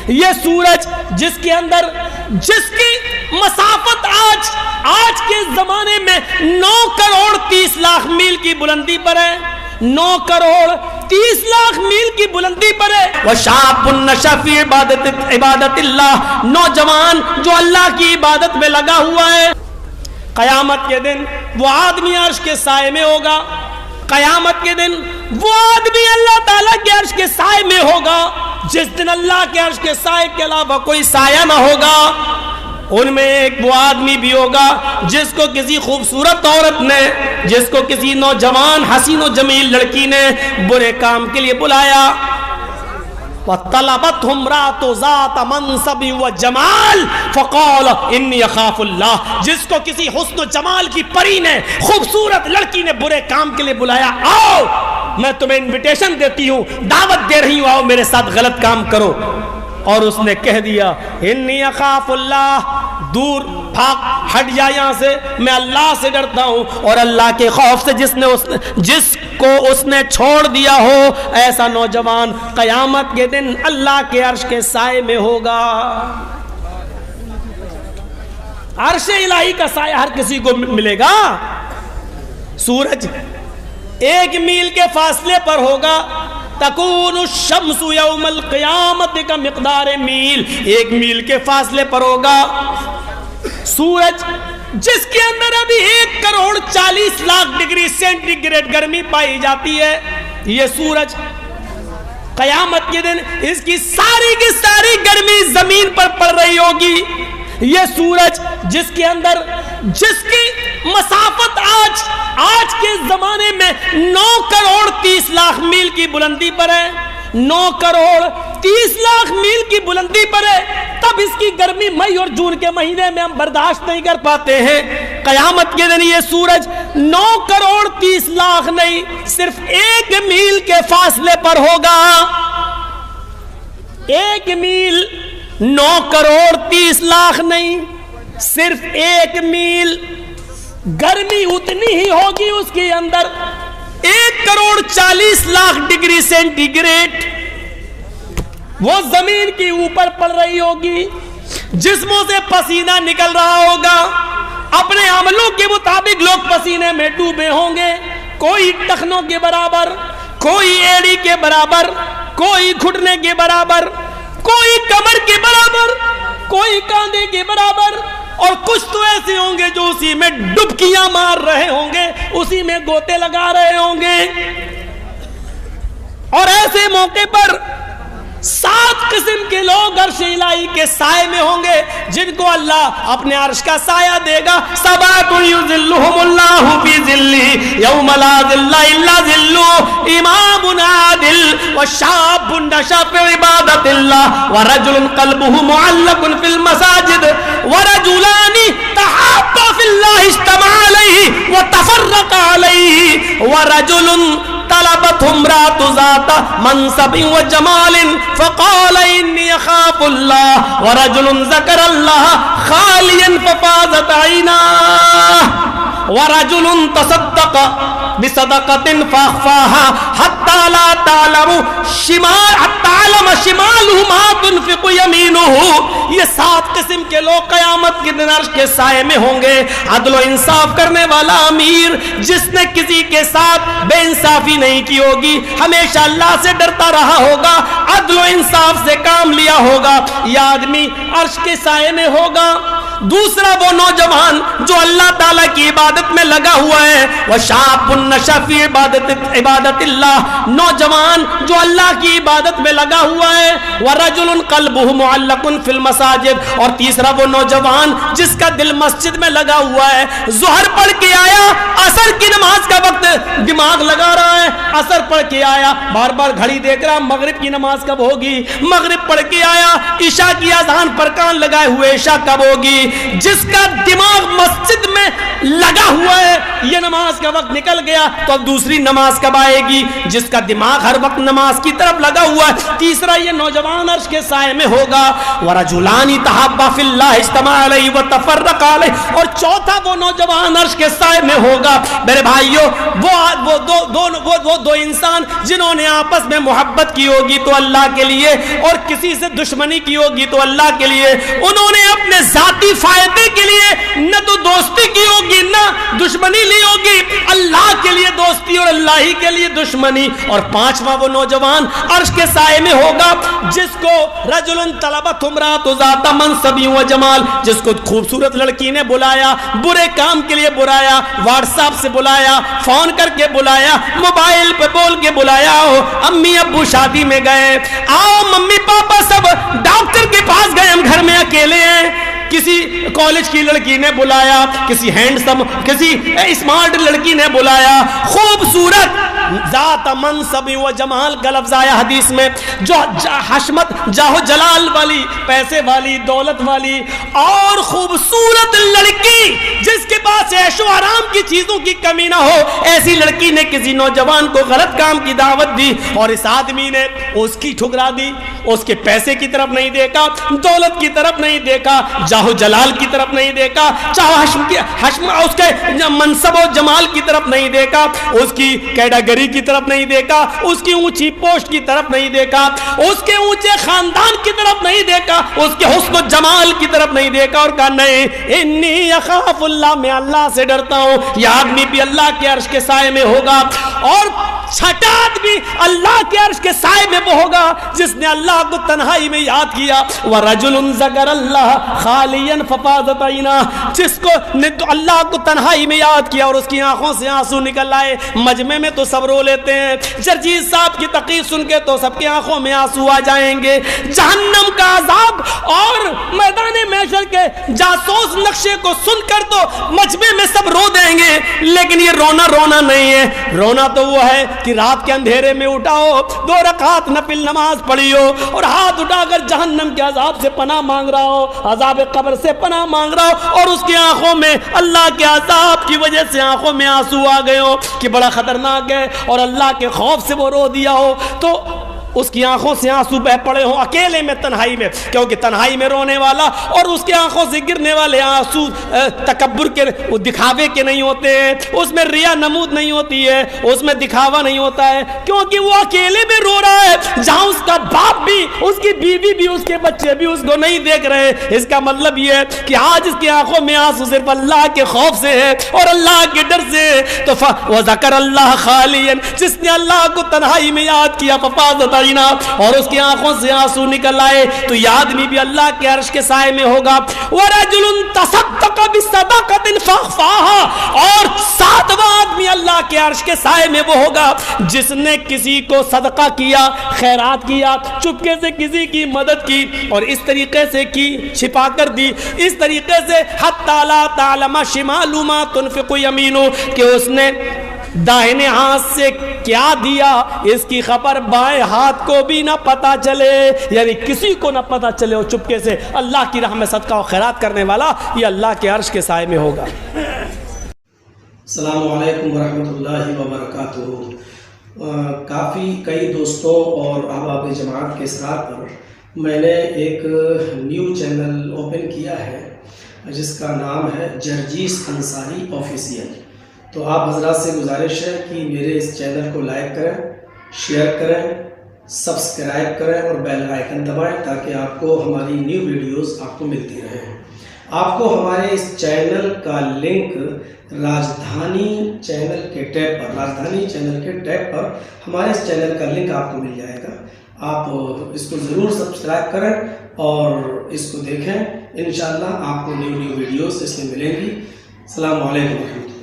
یہ سورج جس کے اندر جس کی مسافت آج کے زمانے میں 9 کروڑ 30 لاکھ میل کی بلندی پر ہے، 9 کروڑ 30 لاکھ میل کی بلندی پر ہے۔ وَشَابٌ نَشَأَ فِي عِبَادَةِ اللَّهِ، نوجوان جو اللہ کی عبادت میں لگا ہوا ہے۔ قیامت کے دن وہ آدمی عرش کے سائے میں ہوگا، قیامت کے دن وہ آدمی اللہ تعالیٰ کے عرش کے سائے میں ہوگا، جس دن اللہ کے عرش کے سائے کے علاوہ کوئی سایہ نہ ہوگا۔ ان میں ایک وہ آدمی بھی ہوگا جس کو کسی خوبصورت عورت نے، جس کو کسی نوجوان حسین و جمیل لڑکی نے برے کام کے لیے بلایا، وَطَلَبَتْهُ امْرَأَةٌ ذَاتَ مَنْصَبٍ وَجَمَالٍ فَقَالَ إِنِّي أَخَافُ اللَّهَ، جس کو کسی حسن و جمال کی پری نے، خوبصورت لڑکی نے برے کام کے لیے بلایا، آؤ میں تمہیں انویٹیشن دیتی ہوں، دعوت دے رہی ہوں، آؤ میرے ساتھ غلط کام کرو۔ اور اس نے کہہ دیا انی اخاف اللہ، دور بھاگ ہٹ جا یہاں سے، میں اللہ سے ڈرتا ہوں، اور اللہ کے خوف سے جس کو اس نے چھوڑ دیا ہو، ایسا نوجوان قیامت کے دن اللہ کے عرش کے سائے میں ہوگا۔ عرش الہی کا سایہ ہر کسی کو ملے گا۔ سورج 1 میل کے فاصلے پر ہوگا، تکون الشمس یوم القیامت کا مقدار میل، 1 میل کے فاصلے پر ہوگا سورج، جس کے اندر ابھی 1 crore 40 lakh degree centigrade گرمی پائی جاتی ہے۔ یہ سورج قیامت کے دن اس کی ساری گرمی زمین پر پڑ رہی ہوگی۔ یہ سورج جس کے اندر جس کی مسافت آج کے زمانے میں 9 کروڑ 30 لاکھ میل کی بلندی پر ہے، 9 کروڑ 30 لاکھ میل کی بلندی پر ہے، تب اس کی گرمی مئی اور جون کے مہینے میں ہم برداشت نہیں کر پاتے ہیں۔ قیامت کے دن یہ سورج 9 کروڑ 30 لاکھ نہیں، صرف 1 میل کے فاصلے پر ہوگا۔ 1 میل 9 کروڑ 30 لاکھ نہیں، صرف 1 میل، گرمی اتنی ہی ہوگی اس کے اندر 1 crore 40 lakh degree centigrade, وہ زمین کی اوپر پڑ رہی ہوگی، جسموں سے پسینہ نکل رہا ہوگا، اپنے عملوں کے مطابق لوگ پسینے میں ڈوبے ہوں گے، کوئی ٹخنوں کے برابر، کوئی ایڑی کے برابر، کوئی گھٹنے کے برابر، کوئی کمر کے برابر، کوئی کاندھے کے برابر، اور کچھ تو ایسے ہوں گے جو اسی میں ڈبکیاں مار رہے ہوں گے، اسی میں گوتے لگا رہے ہوں گے۔ اور ایسے موقع پر 7 قسم کے لوگ عرش الہی کے سائے میں ہوں گے، جن کو اللہ اپنے عرش کا سایہ دے گا۔ سبعۃ یظلھم اللہ فی ظلہ یوم لا ظل الا ظلہ، امام عادل وشاب نشأ فی عبادۃ اللہ ورجل قلبہ معلق فی المساجد ورجلان تحابا فی اللہ اجتمعا علیہ وتفرقا علیہ ورجل طلبته امرأة ذات منصب وجمال فقال إني أخاف الله ورجل ذكر الله خاليا ففاضت عيناه ورجل تصدق بصدقة فأخفاها حتى لا تعلم شماله ما تنفق يمينه۔ یہ 7 قسم کے لوگ قیامت کے دن عرش کے سائے میں ہوں گے۔ عدل و انصاف کرنے والا امیر، جس نے کسی کے ساتھ بے انصافی نہیں کی ہوگی، ہمیشہ اللہ سے ڈرتا رہا ہوگا، عدل و انصاف سے کام لیا ہوگا، یہ آدمی عرش کے سائے میں ہوگا۔ دوسرا وہ نوجوان جو اللہ تعالیٰ کی عبادت میں لگا ہوا ہے، وَشَابٌ نَشَأَ فِي عِبَادَةِ اللَّهِ، نوجوان جو اللہ کی عبادت میں لگا ہوا ہے، وَرَجُلٌ قَلْبُهُ مُعَلَّقٌ فِي الْمَسَاجِدِ، اور تیسرا وہ نوجوان جس کا دل مسجد میں لگا ہوا ہے، ظہر پڑھ کے آیا، عصر کی نماز کا وقت دماغ لگا رہا ہے، عصر پڑھ کے آیا، بار بار گھڑی دیکھ رہا مغرب کی نماز کب ہوگی، مغرب پڑھ کے آیا، عشاء کی اذان پر کان لگائے ہوئے عشاء کب ہوگی، جس کا دماغ مسجد میں لگا ہوا ہے یہ نماز کا وقت نکل گیا تو اب دوسری نماز کب آئے گی، جس کا دماغ ہر وقت نماز کی طرف لگا ہوا ہے۔ تیسرا یہ نوجوان عرش کے سائے میں ہوگا، وَرَجُلَانِ تَحَابَّا فِي اللَّهِ اجْتَمَعَا عَلَيْهِ وَتَفَرَّقَا عَلَيْهِ، اور چوتھا وہ نوجوان عرش کے سائے میں ہوگا میرے بھائیوں، وہ دو انسان جنہوں نے آپس میں محبت کی ہوگی تو اللہ کے لیے، اور کسی سے دشمنی کی ہوگی تو اللہ کے لیے، انہوں نے اپنے ذاتی فائدے کے لیے نہ تو دوستی کی ہوگی نہ دشمنی لی ہوگی، اللہ کے لیے دوستی اور اللہ ہی کے لیے دشمنی۔ اور پانچواں وہ نوجوان عرش کے سائے میں ہوگا جس کو رجل طلبت امرأۃ ذات منصب و جمال، جس کو خوبصورت لڑکی نے بلایا، برے کام کے لیے بلایا، واٹس ایپ سے بلایا، فون کر کے بلایا، موبائل پہ بول کے بلایا، ہو امی ابو شادی میں گئے، آؤ ممی پاپا سب ڈاکٹر کے پاس گئے، ہم گھر میں اکیلے ہیں، کسی کالج کی لڑکی نے بلایا، کسی ہینڈسم کسی اسمارٹ لڑکی نے بلایا، خوبصورت ذات منصب و جمال کا لفظ آیا حدیث میں، جو حشمت جاہو جلال والی، پیسے والی، دولت والی اور خوبصورت لڑکی جس کے پاس عیش و آرام کی چیزوں کی کمی نہ ہو، ایسی لڑکی نے کسی نوجوان کو غلط کام کی دعوت دی اور اس آدمی نے اس کی ٹھکرا دی، اس کے پیسے کی طرف نہیں دیکھا، دولت کی طرف نہیں دیکھا، جاہو جلال کی طرف نہیں دیکھا، چاہو اس کے منصب و جمال کی طرف نہیں دیکھا، اس کی کیٹاگری کی طرف نہیں دیکھا، اس کی اونچی پوسٹ کی طرف نہیں دیکھا، اس کے اونچے خاندان کی طرف نہیں دیکھا، اس کے حسن و جمال کی طرف نہیں دیکھا اور کہا نہیں انی اخاف اللہ، میں اللہ سے ڈرتا ہوں۔ یہ آدمی بھی اللہ کے عرش کے سائے میں ہوگا، اور چھٹا آدمی اللہ کے عرش کے سائے میں وہ ہوگا جس نے اللہ کو تنہائی میں یاد کیا، وَرَجُلٌ ذَكَرَ اللَّهَ خَالِيًا فَفَاضَتْ عَيْنَاهُ، جس کو نے تو اللہ کو تنہائی میں یاد کیا اور اس کی آنکھوں سے آنسو نکل آئے۔ مجمع میں تو سب رو لیتے ہیں، جرجیز صاحب کی تقریر سن کے تو سب کی آنکھوں میں آنسو آ جائیں گے، جہنم کا عذاب اور میدان محشر کے جاسوس نقشے کو سن کر تو مجمع میں سب رو دیں گے، لیکن یہ رونا نہیں ہے، رونا تو وہ ہے کہ رات کے اندھیرے میں اٹھاؤ، 2 رکعت نفل نماز پڑھی ہو اور ہاتھ اٹھا کر جہنم کے عذاب سے پناہ مانگ رہا ہو، عذاب قبر سے پناہ مانگ رہا ہو، اور اس کی آنکھوں میں اللہ کے عذاب کی وجہ سے آنکھوں میں آنسو آ گئے ہو کہ بڑا خطرناک ہے، اور اللہ کے خوف سے وہ رو دیا ہو تو اس کی آنکھوں سے آنسو بہ پڑے ہوں اکیلے میں تنہائی میں، کیونکہ تنہائی میں رونے والا اور اس کی آنکھوں سے گرنے والے آنسو تکبر کے دکھاوے کے نہیں ہوتے ہیں، اس میں ریا نمود نہیں ہوتی ہے، اس میں دکھاوا نہیں ہوتا ہے، کیونکہ وہ اکیلے میں رو رہا ہے جہاں اس کا باپ بھی، اس کی بیوی بھی، اس کے بچے بھی اس کو نہیں دیکھ رہے۔ اس کا مطلب یہ ہے کہ آج اس کی آنکھوں میں آنسو صرف اللہ کے خوف سے ہے اور اللہ کے ڈر سے ہے، تو وَذَكَرَ اللَّهَ خَالِيًا، جس نے اللہ کو تنہائی میں یاد کیا، فَفَاضَتْ اور اس کی آنکھوں سے آنسو نکل آئے، تو یہ آدمی بھی اللہ کے عرش کے سائے میں ہوگا۔ وَرَجُلٌ تَصَدَّقَ بِصَدَقَةٍ فَأَخْفَاهَا، اور 7واں آدمی اللہ کے عرش کے سائے میں وہ ہوگا جس نے کسی کو صدقہ کیا، خیرات کیا، چپکے سے کسی کی مدد کی اور اس طریقے سے کی، چھپا کر دی، اس طریقے سے حَتَّى لَا تَعْلَمَ شِمَالُ مَا تُنْفِقُ يَمِينُهُ، کہ اس نے داہنے ہاتھ سے کیا دیا اس کی خبر بائیں ہاتھ کو بھی نہ پتا چلے، یعنی کسی کو نہ پتا چلے، اور چپکے سے اللہ کی راہ میں صدقہ و خیرات کرنے والا یہ اللہ کے عرش کے سائے میں ہوگا۔ السلام علیکم ورحمۃ اللہ وبرکاتہ۔ کئی دوستوں اور احباب جماعت کے اصرار پر میں نے ایک نیو چینل اوپن کیا ہے جس کا نام ہے جرجیز انصاری آفیشیل۔ تو آپ حضرات سے گزارش ہے کہ میرے اس چینل کو لائک کریں، شیئر کریں، سبسکرائب کریں اور بیل آئیکن دبائیں تاکہ آپ کو ہماری نیو ویڈیوز آپ کو ملتی رہیں۔ آپ کو ہمارے اس چینل کا لنک راجدھانی چینل کے ٹیب پر ہمارے اس چینل کا لنک آپ کو مل جائے گا۔ آپ اس کو ضرور سبسکرائب کریں اور اس کو دیکھیں، انشاءاللہ آپ کو نیو ویڈیوز اس میں ملیں گی۔ السلام علیکم ورحمۃ اللہ۔